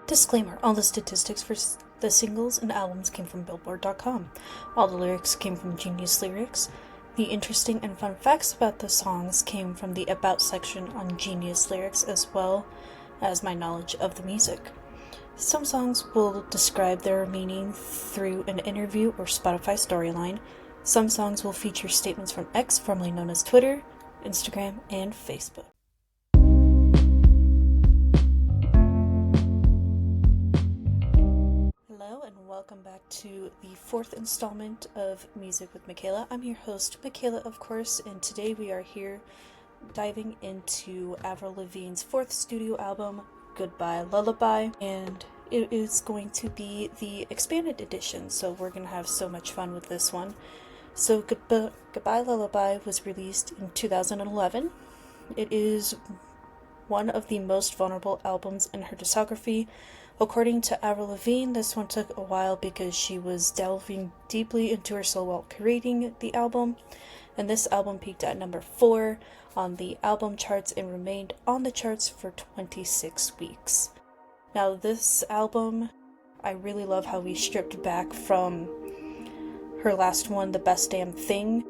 Disclaimer, all the statistics for the singles and albums came from Billboard.com. All the lyrics came from Genius Lyrics. The interesting and fun facts about the songs came from the About section on Genius Lyrics, as well as my knowledge of the music. Some songs will describe their meaning through an interview or Spotify storyline. Some songs will feature statements from X, formerly known as Twitter, Instagram, and Facebook. Hello and welcome back to the fourth installment of Music with Michaela. I'm your host, Michaela, of course, and today we are here diving into Avril Lavigne's fourth studio album, Goodbye Lullaby, and it is going to be the expanded edition, so we're going to have so much fun with this one. So Goodbye Lullaby was released in 2011. It is one of the most vulnerable albums in her discography. According to Avril Lavigne, this one took a while because she was delving deeply into her soul while creating the album, and this album peaked at number 4 on the album charts and remained on the charts for 26 weeks. Now this album, I really love how we stripped back from her last one, The Best Damn Thing,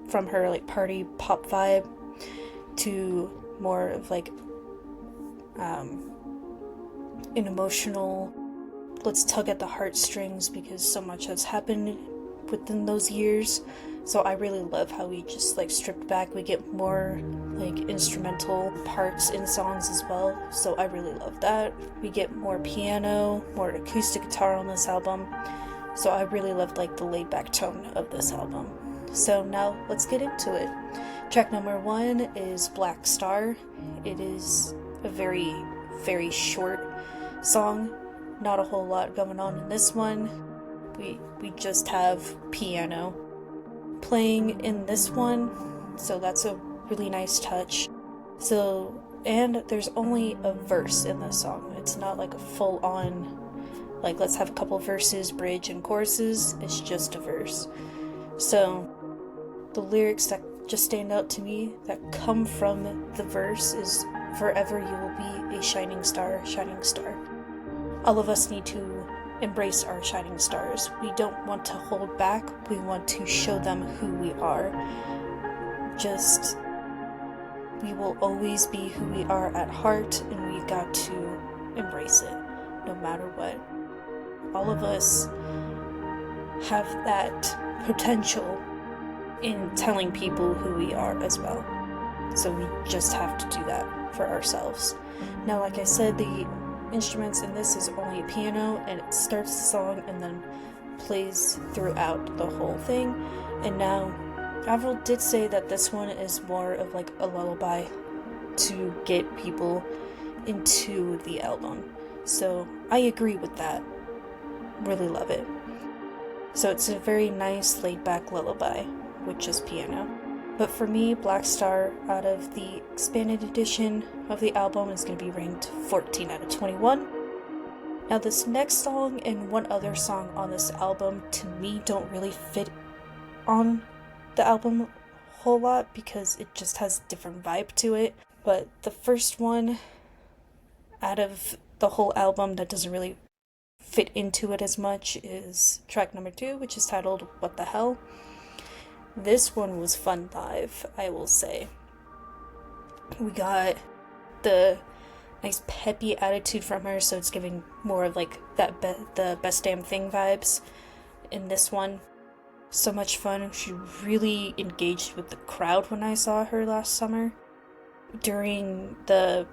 from her party pop vibe to more of an emotional, let's tug at the heartstrings because so much has happened within those years. So I really love how we just stripped back. We get more instrumental parts in songs as well, so I really love that. We get more piano, more acoustic guitar on this album, so I really loved the laid back tone of this album. So now let's get into it. Track number 1 is Black Star. It is a very, very short song. Not a whole lot going on in this one. We just have piano playing in this one, so that's a really nice touch. And there's only a verse in this song. It's not a full on let's have a couple verses, bridge, and choruses. It's just a verse. So the lyrics that just stand out to me that come from the verse is, "Forever you will be a shining star, shining star." All of us need to embrace our shining stars. We don't want to hold back. We want to show them who we are. We will always be who we are at heart, and we've got to embrace it, no matter what. All of us have that potential in telling people who we are as well. So we just have to do that for ourselves. Now, like I said, the instruments in this is only a piano, and it starts the song and then plays throughout the whole thing. And now Avril did say that this one is more of a lullaby to get people into the album, so I agree with that. Really love it. So it's a very nice laid back lullaby with just piano. But for me, Black Star, out of the expanded edition of the album, is going to be ranked 14 out of 21. Now this next song and one other song on this album, to me, don't really fit on the album a whole lot because it just has a different vibe to it. But the first one out of the whole album that doesn't really fit into it as much is track number 2, which is titled What the Hell. This one was fun live, I will say. We got the nice peppy attitude from her, so it's giving more of the Best Damn Thing vibes in this one. So much fun. She really engaged with the crowd when I saw her last summer. During the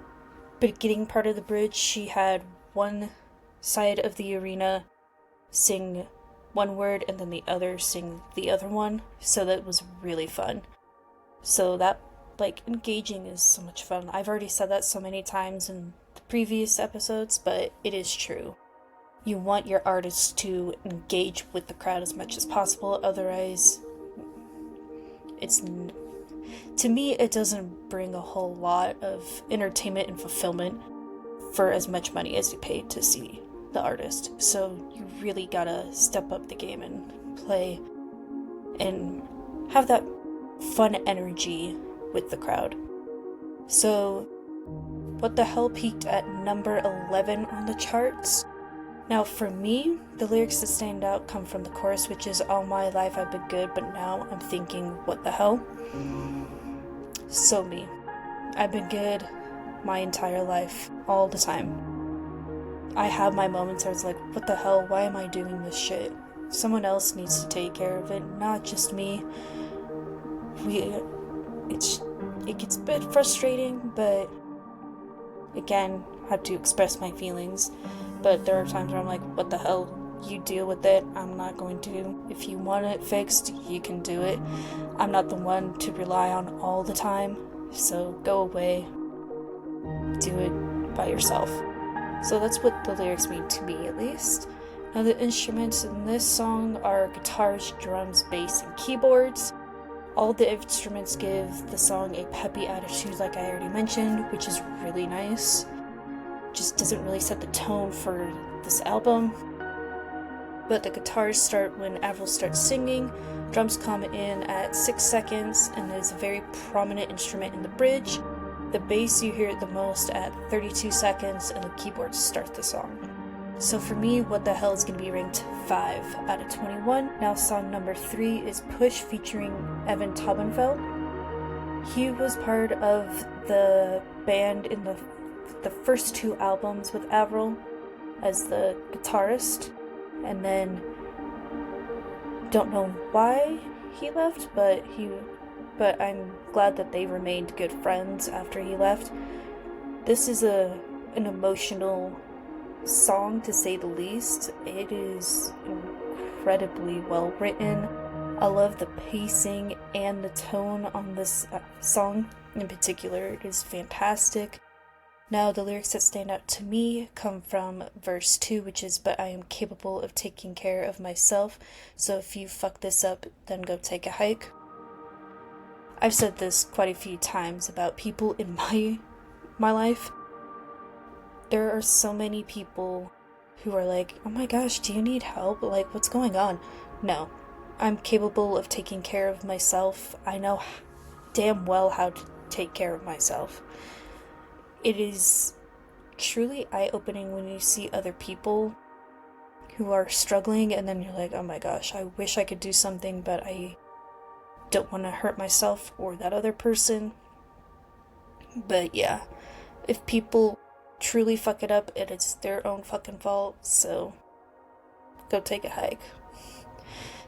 beginning part of the bridge, she had one side of the arena sing one word and then the other sing the other one, so that was really fun. So that engaging is so much fun. I've already said that so many times in the previous episodes, but it is true. You want your artists to engage with the crowd as much as possible, otherwise to me it doesn't bring a whole lot of entertainment and fulfillment for as much money as you pay to see the artist. So you really gotta step up the game and play and have that fun energy with the crowd. So What the Hell peaked at number 11 on the charts. Now for me, the lyrics that stand out come from the chorus, which is, all my life I've been good, but now I'm thinking, what the hell? So me. I've been good my entire life, all the time. I have my moments where it's like, what the hell, why am I doing this shit? Someone else needs to take care of it, not just me. It gets a bit frustrating, but again, I have to express my feelings. But there are times where I'm like, what the hell, you deal with it, I'm not going to. If you want it fixed, you can do it. I'm not the one to rely on all the time, so go away, do it by yourself. So that's what the lyrics mean to me, at least. Now the instruments in this song are guitars, drums, bass, and keyboards. All the instruments give the song a peppy attitude, like I already mentioned, which is really nice. Just doesn't really set the tone for this album. But the guitars start when Avril starts singing, drums come in at 6 seconds, and there's a very prominent instrument in the bridge. The bass, you hear it the most at 32 seconds, and the keyboards start the song. So for me, What the Hell is going to be ranked 5 out of 21. Now song number 3 is Push featuring Evan Taubenfeld. He was part of the band in the first 2 albums with Avril as the guitarist, and then don't know why he left, but I'm glad that they remained good friends after he left. This is an emotional song, to say the least. It is incredibly well written. I love the pacing and the tone on this song in particular. It is fantastic. Now the lyrics that stand out to me come from verse 2, which is, but I am capable of taking care of myself, so if you fuck this up, then go take a hike. I've said this quite a few times about people in my life. There are so many people who are like, oh my gosh, do you need help? Like, what's going on? No, I'm capable of taking care of myself. I know damn well how to take care of myself. It is truly eye-opening when you see other people who are struggling, and then you're like, oh my gosh, I wish I could do something, but I don't want to hurt myself or that other person. But yeah, if people truly fuck it up, it's their own fucking fault, so go take a hike.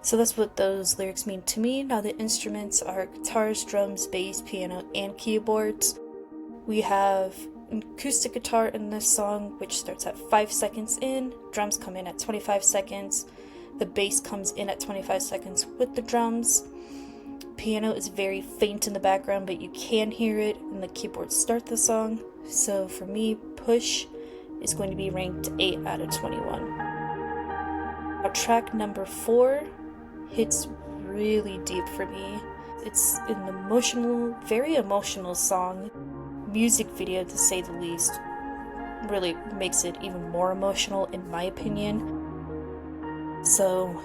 So that's what those lyrics mean to me. Now the instruments are guitars, drums, bass, piano, and keyboards. We have an acoustic guitar in this song, which starts at 5 seconds in. Drums come in at 25 seconds. The bass comes in at 25 seconds with the drums. Piano is very faint in the background, but you can hear it, and the keyboards start the song. So for me, Push is going to be ranked 8 out of 21. Now track number 4 hits really deep for me. It's an very emotional song. Music video, to say the least, really makes it even more emotional in my opinion. So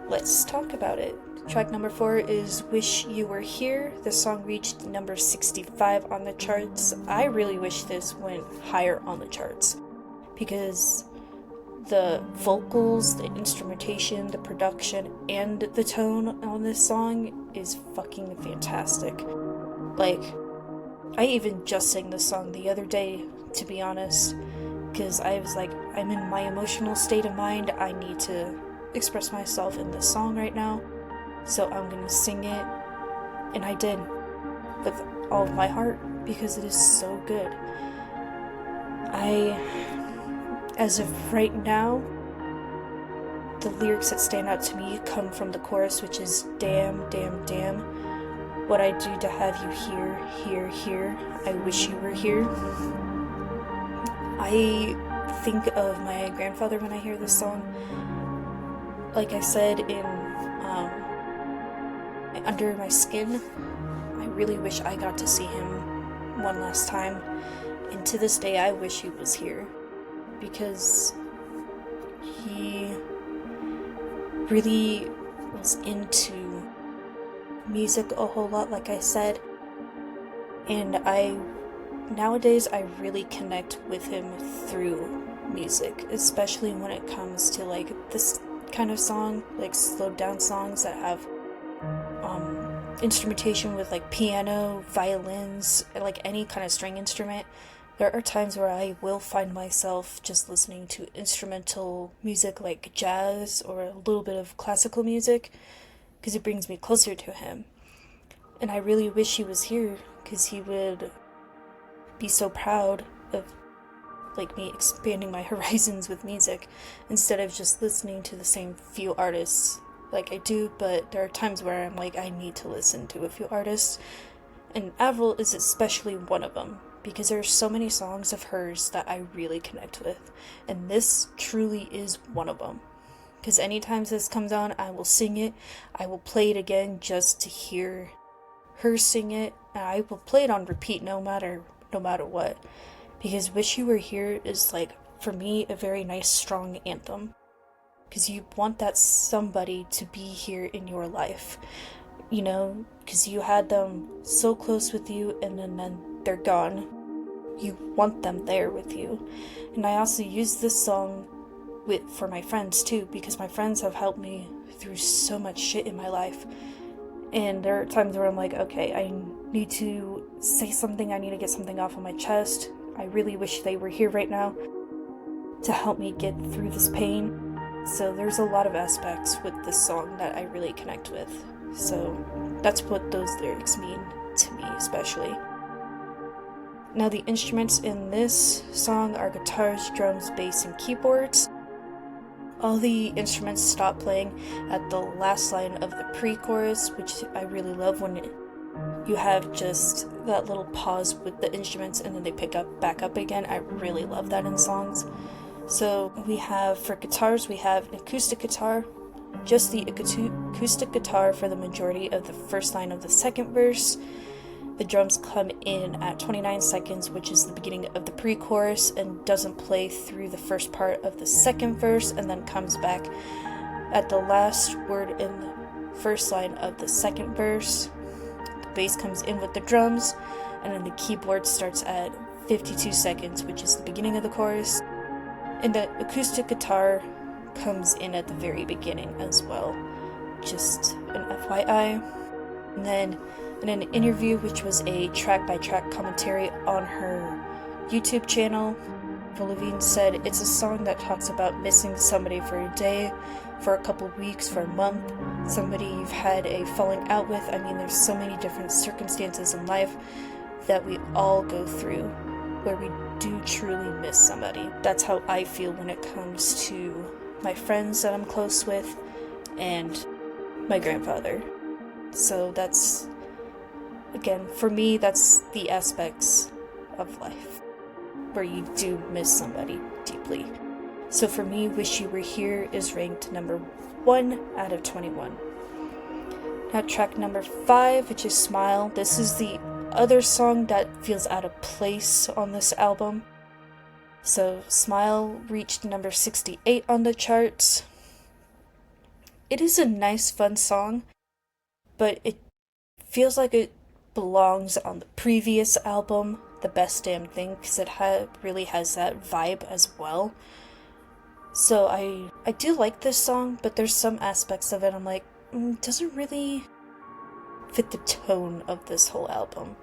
let's talk about it. Track number 4 is Wish You Were Here. The song reached number 65 on the charts. I really wish this went higher on the charts, because the vocals, the instrumentation, the production, and the tone on this song is fucking fantastic. Like, I even just sang this song the other day, to be honest, because I was like, I'm in my emotional state of mind, I need to express myself in this song right now, so I'm gonna sing it, and I did, with all of my heart, because it is so good. As of right now, the lyrics that stand out to me come from the chorus, which is, damn, damn, damn, what I do to have you here, here, here, I wish you were here. I think of my grandfather when I hear this song. Like I said in Under My Skin, I really wish I got to see him one last time, and to this day I wish he was here, because he really was into music a whole lot, like I said, and I nowadays I really connect with him through music, especially when it comes to like this kind of song, like slowed down songs that have instrumentation with like piano, violins, like any kind of string instrument. There are times where I will find myself just listening to instrumental music like jazz or a little bit of classical music because it brings me closer to him. And I really wish he was here because he would be so proud of like me expanding my horizons with music instead of just listening to the same few artists like I do. But there are times where I'm like, I need to listen to a few artists, and Avril is especially one of them because there are so many songs of hers that I really connect with, and this truly is one of them. Because anytime this comes on, I will sing it. I will play it again just to hear her sing it, and I will play it on repeat no matter what. Because Wish You Were Here is like, for me, a very nice strong anthem. Because you want that somebody to be here in your life, you know, because you had them so close with you and then they're gone. You want them there with you. And I also use this song for my friends too, because my friends have helped me through so much shit in my life. And there are times where I'm like, okay, I need to say something, I need to get something off of my chest. I really wish they were here right now to help me get through this pain. So there's a lot of aspects with this song that I really connect with. So that's what those lyrics mean to me, especially. Now the instruments in this song are guitars, drums, bass, and keyboards. All the instruments stop playing at the last line of the pre-chorus, which I really love when you have just that little pause with the instruments and then they pick up back up again. I really love that in songs. So we have, for guitars, we have an acoustic guitar, just the acoustic guitar for the majority of the first line of the second verse. The drums come in at 29 seconds, which is the beginning of the pre-chorus, and doesn't play through the first part of the second verse, and then comes back at the last word in the first line of the second verse. The bass comes in with the drums, and then the keyboard starts at 52 seconds, which is the beginning of the chorus. And the acoustic guitar comes in at the very beginning as well. Just an FYI. And then in an interview, which was a track-by-track commentary on her YouTube channel, Avril Lavigne said, "It's a song that talks about missing somebody for a day, for a couple weeks, for a month, somebody you've had a falling out with. I mean, there's so many different circumstances in life that we all go through where we do truly miss somebody." That's how I feel when it comes to my friends that I'm close with and my grandfather. So that's, again, for me, that's the aspects of life where you do miss somebody deeply. So for me, Wish You Were Here is ranked number 1 out of 21. Now track number 5, which is Smile. This is the other song that feels out of place on this album. So Smile reached number 68 on the charts. It is a nice, fun song, but it feels like it belongs on the previous album, The Best Damn Thing, because it really has that vibe as well. So I do like this song, but there's some aspects of it I'm like, doesn't really fit the tone of this whole album.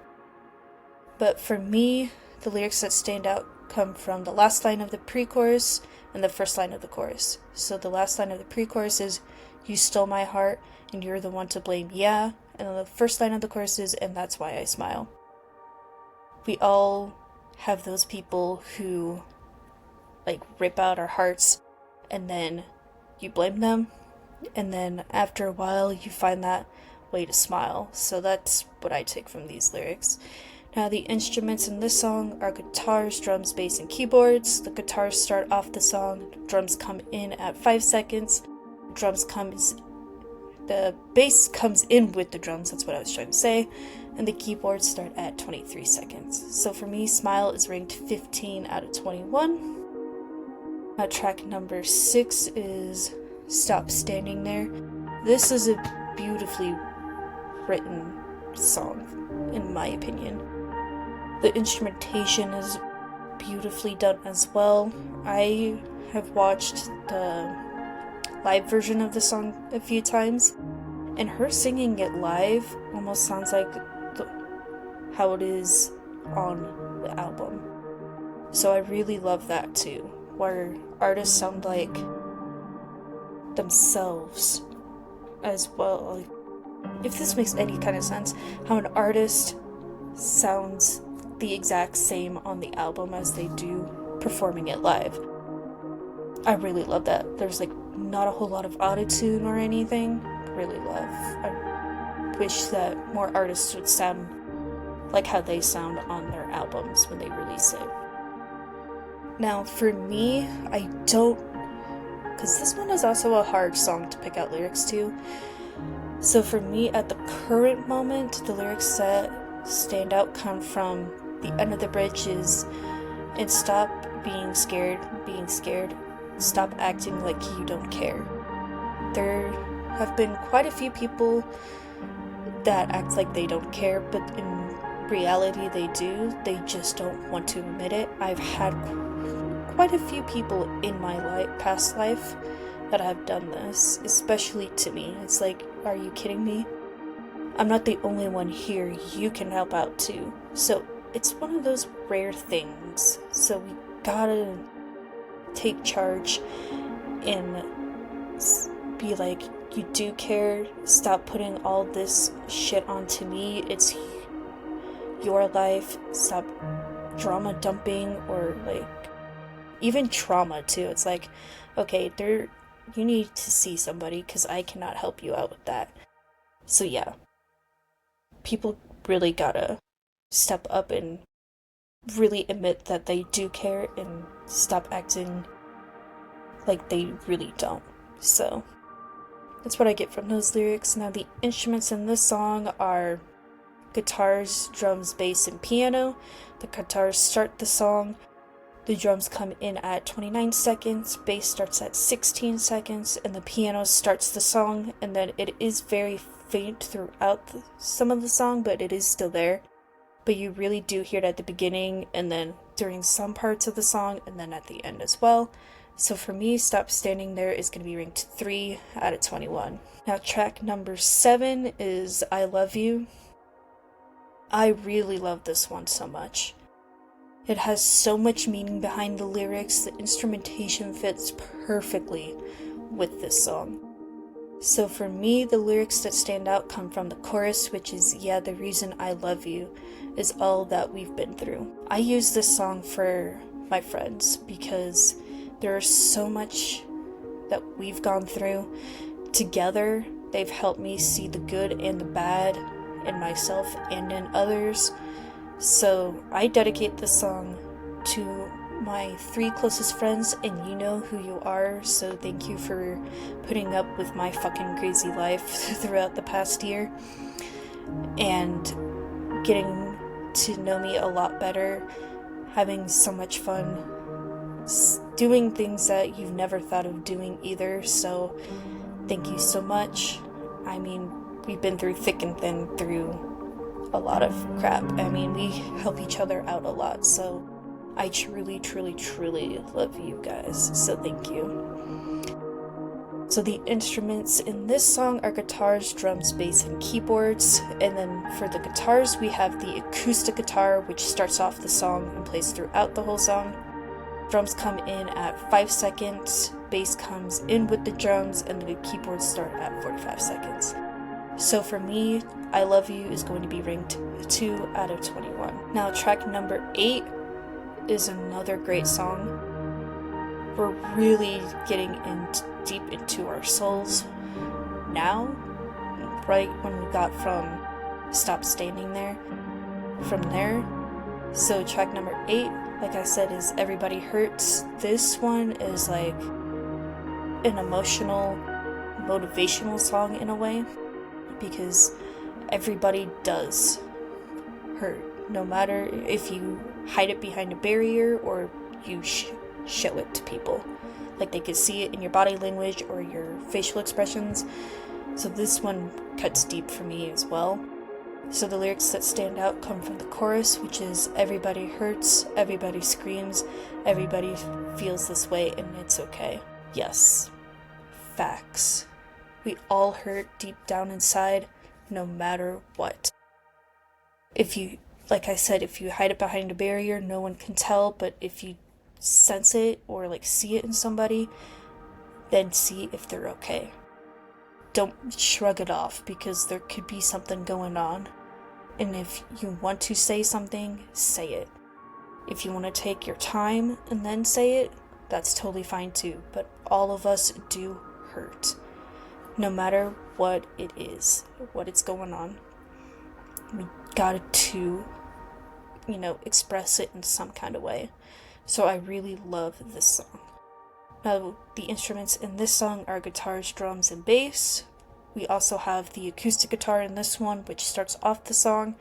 But for me, the lyrics that stand out come from the last line of the pre-chorus and the first line of the chorus. So the last line of the pre-chorus is, "You stole my heart and you're the one to blame, yeah." And then the first line of the chorus is, "And that's why I smile." We all have those people who like rip out our hearts and then you blame them, and then after a while you find that way to smile. So that's what I take from these lyrics. Now the instruments in this song are guitars, drums, bass, and keyboards. The guitars start off the song, drums come in at 5 seconds, the bass comes in with the drums, that's what I was trying to say, and the keyboards start at 23 seconds. So for me, Smile is ranked 15 out of 21. Now track number 6 is Stop Standing There. This is a beautifully written song, in my opinion. The instrumentation is beautifully done as well. I have watched the live version of the song a few times, and her singing it live almost sounds like how it is on the album. So I really love that too, where artists sound like themselves as well. Like, if this makes any kind of sense, how an artist sounds the exact same on the album as they do performing it live. I really love that. There's like not a whole lot of autotune or anything. Really love. I wish that more artists would sound like how they sound on their albums when they release it. Now for me, I don't, because this one is also a hard song to pick out lyrics to. So for me, at the current moment, the lyrics that stand out come from the end of the bridge is, and stop being scared, stop acting like you don't care. There have been quite a few people that act like they don't care, but in reality they do. They just don't want to admit it. I've had quite a few people in my past life that have done this, especially to me. It's like, are you kidding me? I'm not the only one here. You can help out too. So it's one of those rare things. So we gotta take charge and be like, you do care. Stop putting all this shit onto me. It's your life. Stop drama dumping, or like even trauma too. It's like, okay, you need to see somebody because I cannot help you out with that. So yeah, people really gotta step up and really admit that they do care and stop acting like they really don't. So that's what I get from those lyrics. Now the instruments in this song are guitars, drums, bass, and piano. The guitars start the song. The drums come in at 29 seconds, bass starts at 16 seconds, and the piano starts the song, and then it is very faint throughout some of the song, but it is still there. But you really do hear it at the beginning, and then during some parts of the song, and then at the end as well. So for me, Stop Standing There is going to be ranked 3 out of 21. Now track number 7 is I Love You. I really love this one so much. It has so much meaning behind the lyrics. The instrumentation fits perfectly with this song. So for me, the lyrics that stand out come from the chorus, which is, yeah, the reason I love you is all that we've been through. I use this song for my friends because there is so much that we've gone through together. They've helped me see the good and the bad in myself and in others. So I dedicate this song to my 3 closest friends, and you know who you are, so thank you for putting up with my fucking crazy life throughout the past year and getting to know me a lot better, having so much fun, doing things that you've never thought of doing either. So thank you so much. I mean, we've been through thick and thin through a lot of crap. I mean, we help each other out a lot, so I truly, truly, truly love you guys, so thank you. So the instruments in this song are guitars, drums, bass, and keyboards, and then for the guitars we have the acoustic guitar, which starts off the song and plays throughout the whole song. Drums come in at 5 seconds, bass comes in with the drums, and the keyboards start at 45 seconds. So for me, I Love You is going to be ranked 2 out of 21. Now track number 8 is another great song. We're really getting deep into our souls now, right when we got from Stop Standing There, from there. So track number 8, like I said, is Everybody Hurts. This one is like an emotional, motivational song in a way, because everybody does hurt, no matter if you hide it behind a barrier or you show it to people. Like, they could see it in your body language or your facial expressions. So this one cuts deep for me as well. So the lyrics that stand out come from the chorus, which is everybody hurts, everybody screams, everybody feels this way, and it's okay. Yes, facts. We all hurt deep down inside, no matter what. If you, like I said, if you hide it behind a barrier, no one can tell, but if you sense it or see it in somebody, then see if they're okay. Don't shrug it off, because there could be something going on. And if you want to say something, say it. If you want to take your time and then say it, that's totally fine too. But all of us do hurt. No matter what it is, what it's going on. We got to, express it in some kind of way. So I really love this song. Now, the instruments in this song are guitars, drums, and bass. We also have the acoustic guitar in this one, which starts off the song.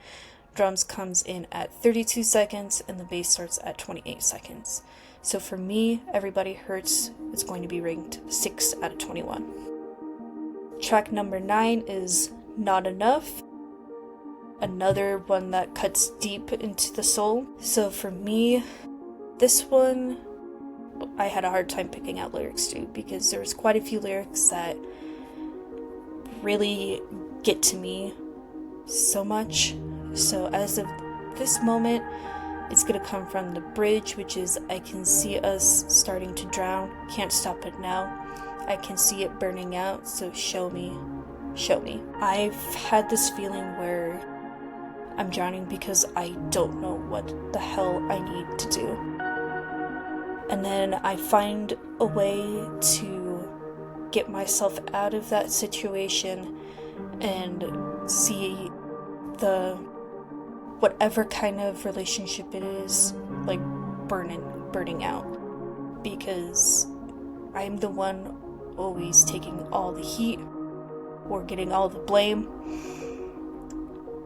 Drums comes in at 32 seconds, and the bass starts at 28 seconds. So for me, Everybody Hurts is going to be ranked 6 out of 21. Track number 9 is Not Enough. Another one that cuts deep into the soul. So for me, this one, I had a hard time picking out lyrics to, because there's quite a few lyrics that really get to me so much. So as of this moment, it's gonna come from the bridge, which is I can see us starting to drown, can't stop it now, I can see it burning out, so show me, show me. I've had this feeling where I'm drowning because I don't know what the hell I need to do. And then I find a way to get myself out of that situation and see the whatever kind of relationship it is, burning out. Because I'm the one always taking all the heat or getting all the blame.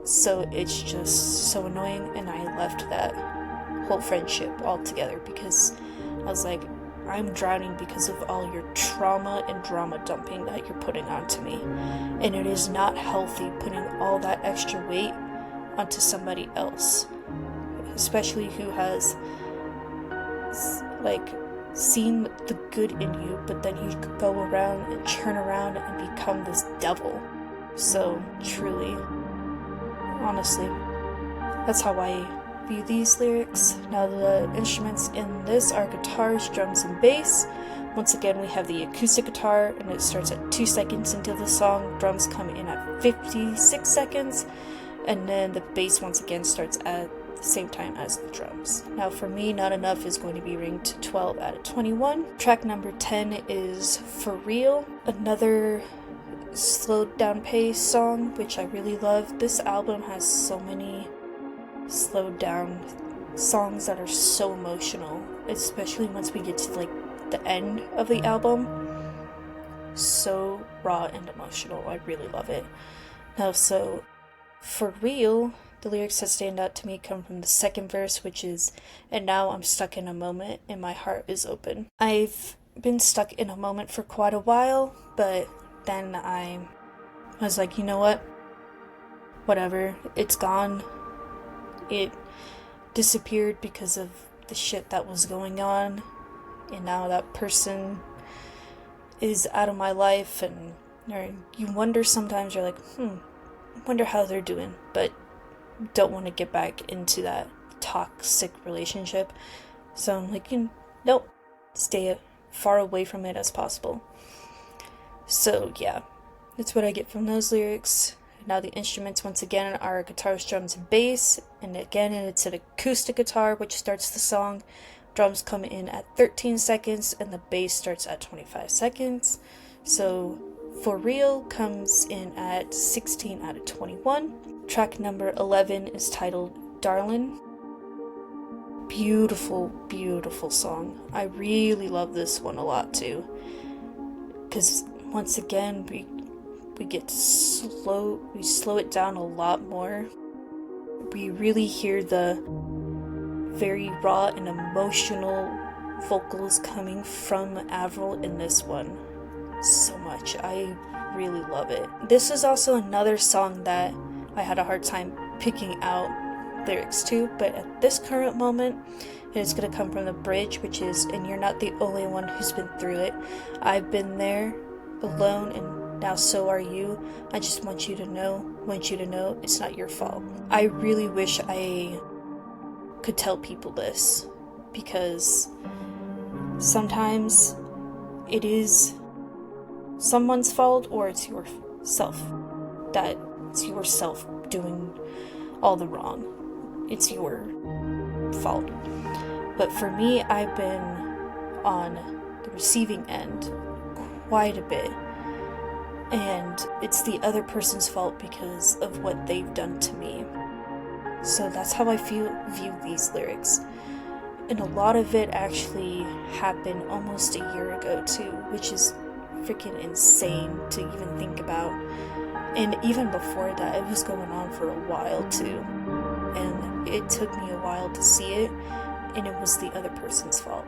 So it's just so annoying, and I left that whole friendship altogether because I was like, I'm drowning because of all your trauma and drama dumping that you're putting onto me. And it is not healthy putting all that extra weight onto somebody else. Especially who has, seen the good in you, but then you go around and turn around and become this devil. So, truly, honestly, that's how I view these lyrics. Now the instruments in this are guitars, drums, and bass. Once again, we have the acoustic guitar, and it starts at 2 seconds into the song. Drums come in at 56 seconds, and then the bass once again starts at the same time as the drums. Now for me, Not Enough is going to be ranked 12 out of 21. Track number 10 is For Real, another slowed down pace song, which I really love. This album has so many slowed down songs that are so emotional, especially once we get to the end of the album. So raw and emotional. I really love it. Now, so For Real, the lyrics that stand out to me come from the second verse, which is, and now I'm stuck in a moment and my heart is open. I've been stuck in a moment for quite a while, but then I was like, you know what? Whatever, it's gone. It disappeared because of the shit that was going on, and now that person is out of my life, and you wonder sometimes, you're like, I wonder how they're doing, but don't want to get back into that toxic relationship. So I'm like, nope, stay far away from it as possible. So yeah, that's what I get from those lyrics. Now the instruments once again are guitars, drums, and bass, and again it's an acoustic guitar which starts the song. Drums come in at 13 seconds and the bass starts at 25 seconds. So For Real comes in at 16 out of 21. Track number 11 is titled Darlin'. Beautiful, beautiful song. I really love this one a lot too, because once again we slow it down a lot more. We really hear the very raw and emotional vocals coming from Avril in this one so much. I really love it. This is also another song that I had a hard time picking out lyrics to, but at this current moment, it is going to come from the bridge, which is, and you're not the only one who's been through it. I've been there alone, and now so are you. I just want you to know it's not your fault. I really wish I could tell people this, because sometimes it is someone's fault, or it's yourself. That it's yourself doing all the wrong. It's your fault. But for me, I've been on the receiving end quite a bit. And it's the other person's fault because of what they've done to me. So that's how I view these lyrics. And a lot of it actually happened almost a year ago too, which is freaking insane to even think about. And even before that, it was going on for a while too. And it took me a while to see it, and it was the other person's fault.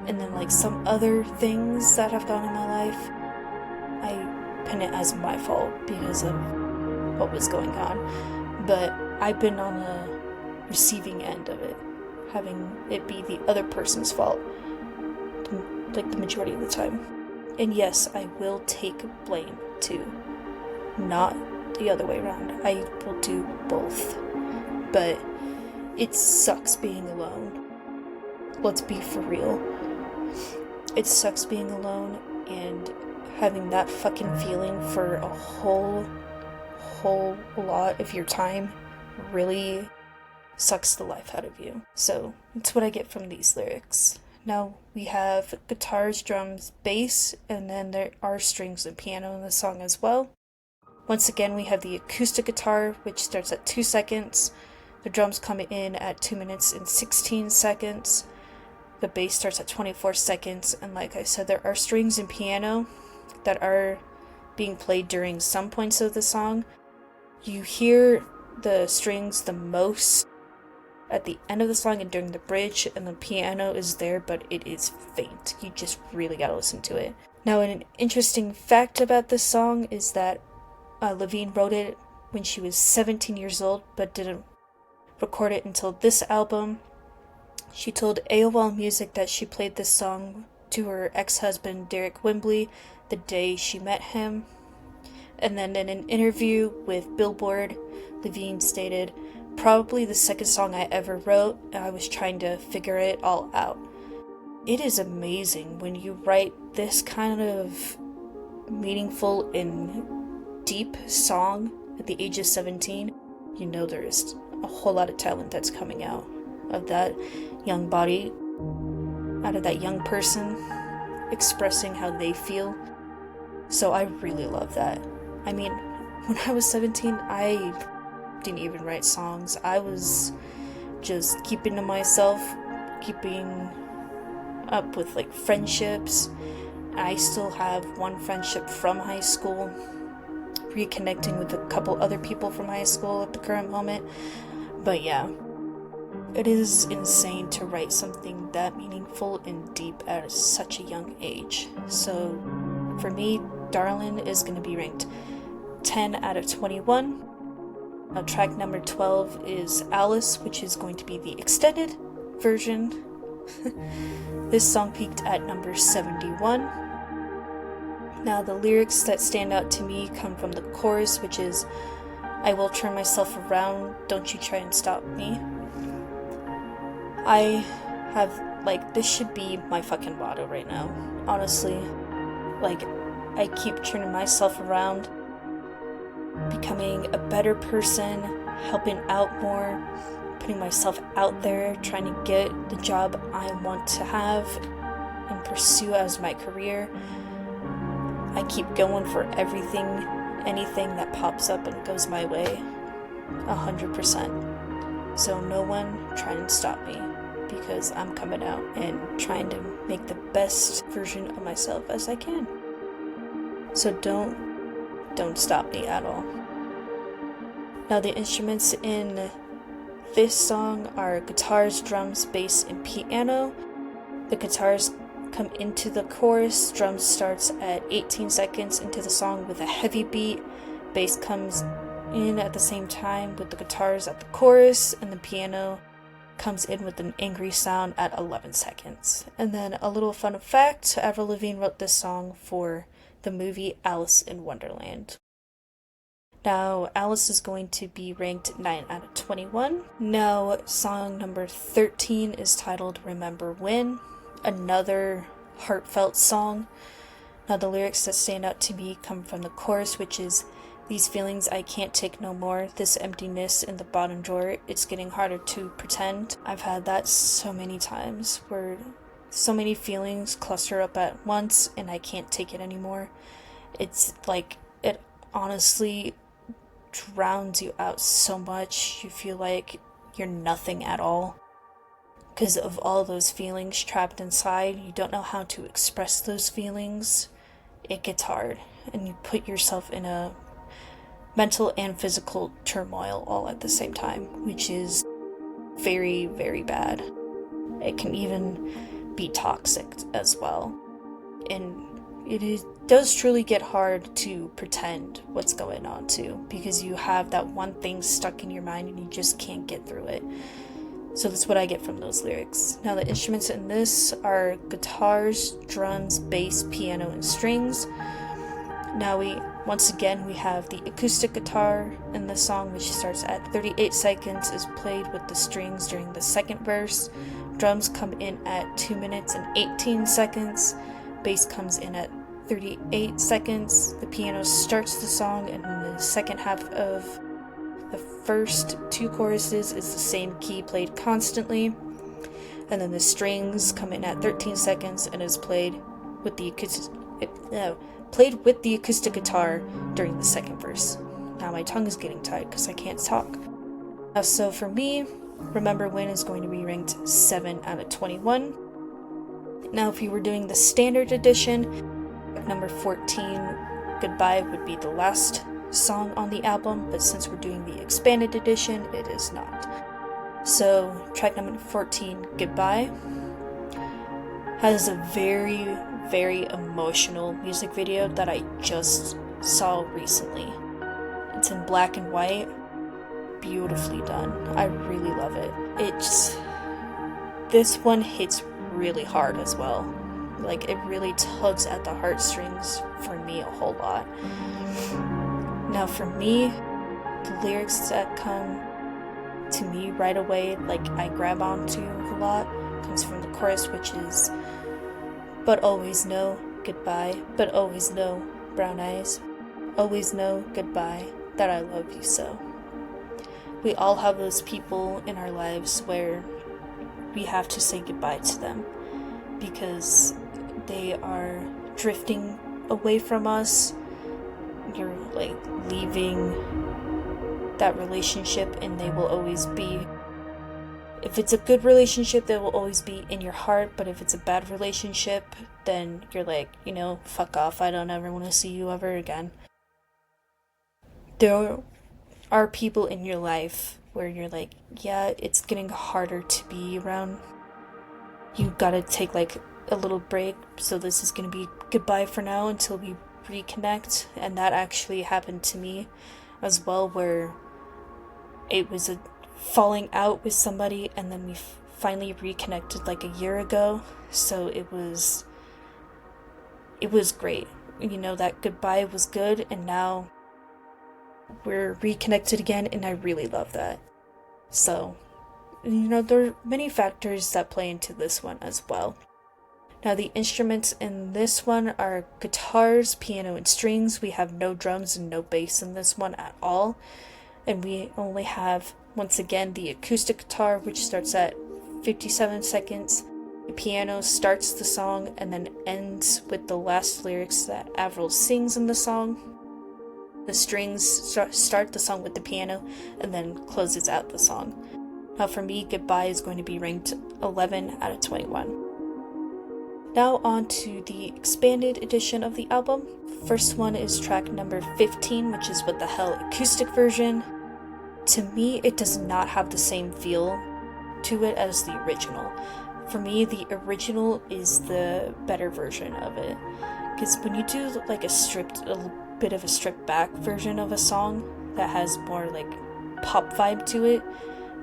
And then like some other things that have gone in my life, I pin it as my fault because of what was going on. But I've been on the receiving end of it, having it be the other person's fault, like the majority of the time. And yes, I will take blame too, not the other way around. I will do both. But it sucks being alone. Let's be for real. It sucks being alone and having that fucking feeling for a whole lot of your time really sucks the life out of you. So that's what I get from these lyrics. Now we have guitars, drums, bass, and then there are strings and piano in the song as well. Once again, we have the acoustic guitar, which starts at 2 seconds. The drums come in at 2 minutes and 16 seconds. The bass starts at 24 seconds. And like I said, there are strings and piano that are being played during some points of the song. You hear the strings the most at the end of the song and during the bridge, and the piano is there, but it is faint. You just really gotta listen to it. Now, an interesting fact about this song is that Lavigne wrote it when she was 17 years old, but didn't record it until this album. She told AOL Music that she played this song to her ex-husband Derek Wembley the day she met him. And then in an interview with Billboard, Lavigne stated, "Probably the second song I ever wrote, and I was trying to figure it all out." It is amazing when you write this kind of meaningful and deep song at the age of 17. You know there is a whole lot of talent that's coming out of that young body, out of that young person expressing how they feel. So I really love that. I mean, when I was 17, I didn't even write songs. I was just keeping to myself, keeping up with like friendships. I still have one friendship from high school, reconnecting with a couple other people from high school at the current moment. But yeah, it is insane to write something that meaningful and deep at such a young age. So for me, Darlin' is going to be ranked 10 out of 21. Now, track number 12 is Alice, which is going to be the extended version. This song peaked at number 71. Now, the lyrics that stand out to me come from the chorus, which is, "I will turn myself around, don't you try and stop me." I have, like, this should be my fucking motto right now, honestly. Like, I keep turning myself around, becoming a better person, helping out more, putting myself out there, trying to get the job I want to have and pursue as my career. I keep going for everything, anything that pops up and goes my way, 100%. So no one try and stop me, because I'm coming out and trying to make the best version of myself as I can. So don't stop me at all. Now, the instruments in this song are guitars, drums, bass, and piano. The guitars come into the chorus, drums starts at 18 seconds into the song with a heavy beat, bass comes in at the same time with the guitars at the chorus, and the piano comes in with an angry sound at 11 seconds. And then a little fun fact, Avril Lavigne wrote this song for the movie Alice in Wonderland. Now, Alice is going to be ranked 9 out of 21. Now, song number 13 is titled Remember When, another heartfelt song. Now, the lyrics that stand out to me come from the chorus, which is, "These feelings I can't take no more, this emptiness in the bottom drawer, it's getting harder to pretend." I've had that so many times, where so many feelings cluster up at once and I can't take it anymore. It's like, it honestly drowns you out so much. You feel like you're nothing at all because of all those feelings trapped inside. You don't know how to express those feelings. It gets hard, and you put yourself in a mental and physical turmoil all at the same time, which is very, very bad. It can even be toxic as well. And does truly get hard to pretend what's going on too, because you have that one thing stuck in your mind and you just can't get through it. So that's what I get from those lyrics. Now, the instruments in this are guitars, drums, bass, piano, and strings. Now we have the acoustic guitar in the song, which starts at 38 seconds, is played with the strings during the second verse. Drums come in at 2 minutes and 18 seconds. Bass comes in at 38 seconds. The piano starts the song, and in the second half of the first two choruses is the same key played constantly. And then the strings come in at 13 seconds and is played with the acoustic guitar during the second verse. Now my tongue is getting tied because I can't talk. So for me, Remember When is going to be ranked 7 out of 21. Now if you were doing the standard edition, number 14, Goodbye, would be the last song on the album, but since we're doing the expanded edition, it is not. So track number 14, Goodbye, has a very, very emotional music video that I just saw recently. It's in black and white, beautifully done. I really love it. This one hits really hard as well. Like, it really tugs at the heartstrings for me a whole lot. Now for me, the lyrics that come to me right away, like I grab onto a lot, comes from the chorus, which is, "But always know, goodbye, but always know, brown eyes, always know, goodbye, that I love you so." We all have those people in our lives where we have to say goodbye to them because they are drifting away from us. You're like leaving that relationship, and they will always be, if it's a good relationship, they will always be in your heart. But if it's a bad relationship, then you're like, fuck off, I don't ever want to see you ever again. There are people in your life where you're like, yeah, it's getting harder to be around. You gotta take like a little break, so this is gonna be goodbye for now until we reconnect. And that actually happened to me as well, where it was a falling out with somebody, and then we finally reconnected like a year ago. So it was great. That goodbye was good, and now we're reconnected again, and I really love that. So, there are many factors that play into this one as well. Now, the instruments in this one are guitars, piano, and strings. We have no drums and no bass in this one at all. And we only have, once again, the acoustic guitar, which starts at 57 seconds. The piano starts the song and then ends with the last lyrics that Avril sings in the song. The strings start the song with the piano and then closes out the song. Now for me, Goodbye is going to be ranked 11 out of 21. Now on to the expanded edition of the album. First one is track number 15, which is What the Hell acoustic version. To me, it does not have the same feel to it as the original. For me, the original is the better version of it. Because when you do like a bit of a stripped back version of a song, that has more like pop vibe to it,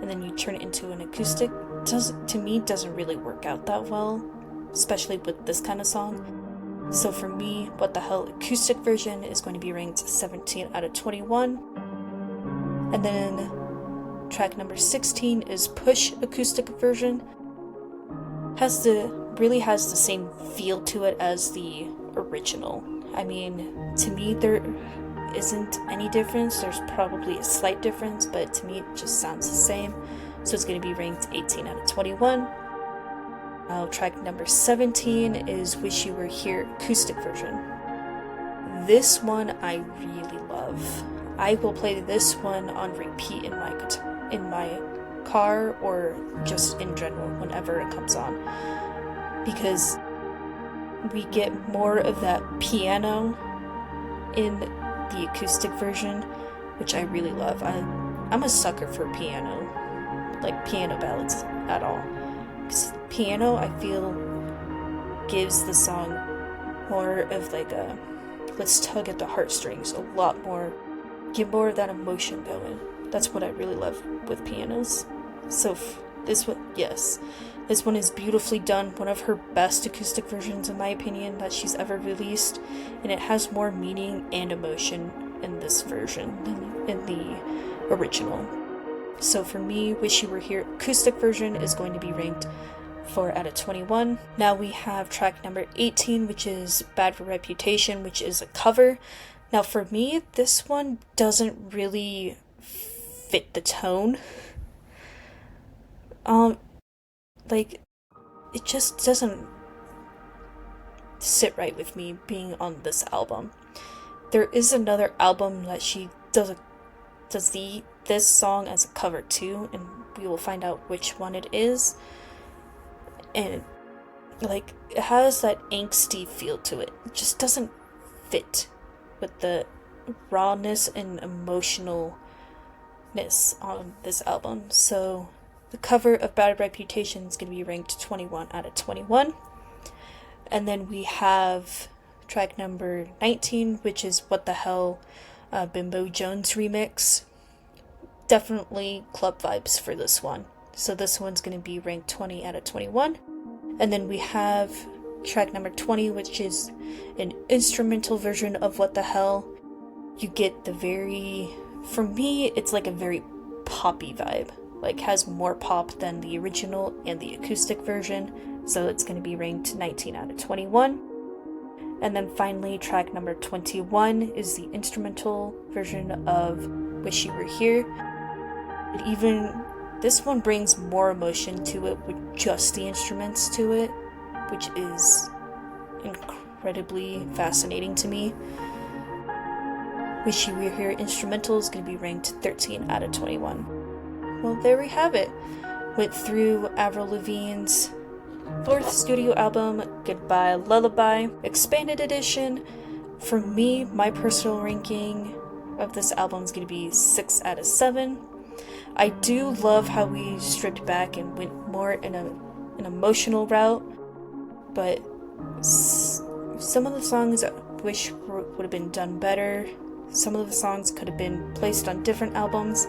and then you turn it into an acoustic, to me doesn't really work out that well, especially with this kind of song. So for me, What the Hell acoustic version is going to be ranked 17 out of 21. And then track number 16 is Push acoustic version. Really has the same feel to it as the original. I mean, to me there isn't any difference. There's probably a slight difference, but to me it just sounds the same. So it's going to be ranked 18 out of 21. Track number 17 is Wish You Were Here acoustic version. This one I really love. I will play this one on repeat in my car or just in general whenever it comes on, because we get more of that piano in the acoustic version, which I really love. I'm a sucker for piano, like piano ballads at all. Because piano, I feel, gives the song more of like a let's tug at the heartstrings a lot more, get more of that emotion going. That's what I really love with pianos. So this one is beautifully done, one of her best acoustic versions in my opinion that she's ever released, and it has more meaning and emotion in this version than in the original. So for me, Wish You Were Here acoustic version is going to be ranked 4 out of 21. Now we have track number 18, which is Bad for Reputation, which is a cover. Now for me, this one doesn't really fit the tone. Like, it just doesn't sit right with me being on this album. There is another album that she does this song as a cover too, and we will find out which one it is. And like, it has that angsty feel to it. It just doesn't fit with the rawness and emotionalness on this album. So the cover of Bad Reputation is going to be ranked 21 out of 21. And then we have track number 19, which is What the Hell, Bimbo Jones remix. Definitely club vibes for this one. So this one's going to be ranked 20 out of 21. And then we have track number 20, which is an instrumental version of What the Hell. You get for me, it's like a very poppy vibe. Like, has more pop than the original and the acoustic version. So it's going to be ranked 19 out of 21. And then finally, track number 21 is the instrumental version of Wish You Were Here. This one brings more emotion to it with just the instruments to it, which is incredibly fascinating to me. Wish You Were Here instrumental is going to be ranked 13 out of 21. Well, there we have it. Went through Avril Lavigne's 4th studio album, Goodbye Lullaby, expanded edition. For me, my personal ranking of this album is going to be 6 out of 7. I do love how we stripped back and went more in an emotional route, but some of the songs I wish would have been done better. Some of the songs could have been placed on different albums,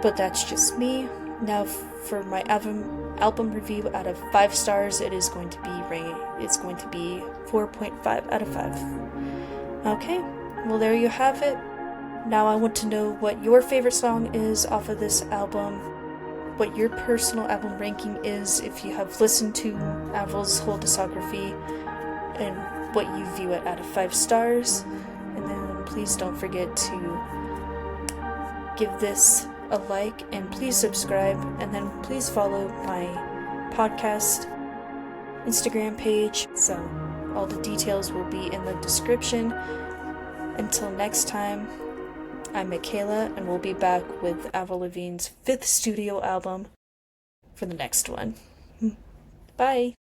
but that's just me. Now for my album review out of 5 stars, it's going to be 4.5 out of 5. Okay, well there you have it. Now I want to know what your favorite song is off of this album, what your personal album ranking is if you have listened to Avril's whole discography, and what you view it out of 5 stars. And then please don't forget to give this a like, and please subscribe, and then please follow my podcast Instagram page. So all the details will be in the description. Until next time, I'm Michaela, and we'll be back with Avril Lavigne's 5th studio album for the next one. Bye!